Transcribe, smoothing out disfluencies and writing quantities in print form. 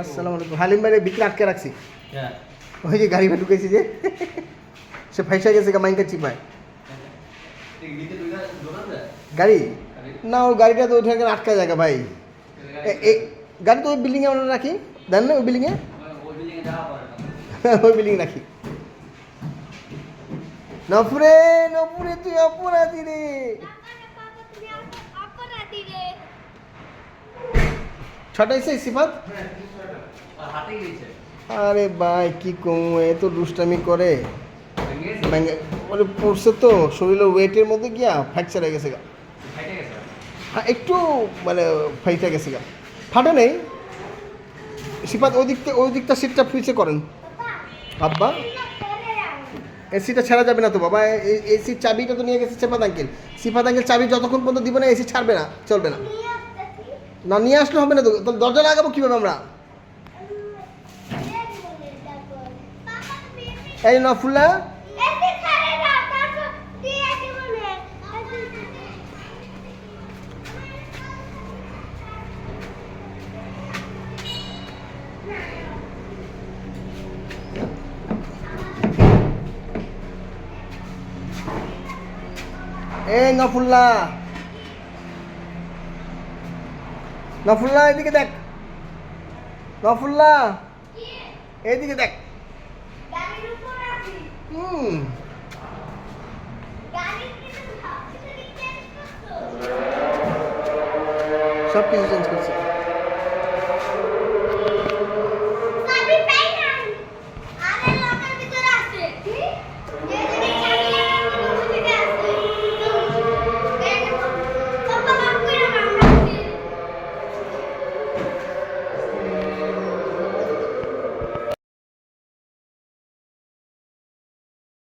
আসসালামু আলাইকুম। হালিম ভাই বিক্রি আটকে রাখছি। হ্যাঁ ওই যে গাড়ি ভাই ঢুকেছি যে সে ফাইসা গেছে মাইনকা চিপায় গাড়ি না, ওই গাড়িটা তো ওইখানে আটকা জায়গা ভাই। এই গাড়ি তো ওই বিল্ডিংয়ে আমরা রাখি, দেন না ওই বিল্ডিংয়ে ওই বিল্ডিং রাখি। নপুরে নপুরে তুই অপরাধী রে। ছটাইছে সিফাত। আরে ভাই কি কম, এ তো দুষ্টামি করে। মানে পড়ছে তো শরীরের ওয়েটের মধ্যে গিয়া ফ্র্যাকচার হয়ে গেছে গা। হ্যাঁ একটু মানে ফাইটা গেছে গা, ফাটে নেই। সিফাত ওই দিকটা সিটটা ফিচে করেন আব্বা। এসিটা ছাড়া যাবে না তো বাবা, এসির চাবিটা তো নিয়ে গেছে সিফাত আঙ্কেল। সিফাত আঙ্কেল চাবি যতক্ষণ পর্যন্ত দিব না এসি ছাড়বে না, চলবে না। না নিয়ে আসলে হবে না তো, তাহলে দরজা লাগাবো কীভাবে আমরা? এই নফুল্লা এই নফুল্লা নফুল্লা এদিকে দেখ, নফুল্লা এইদিকে দেখ। সব কিছু চেঞ্জ করছে।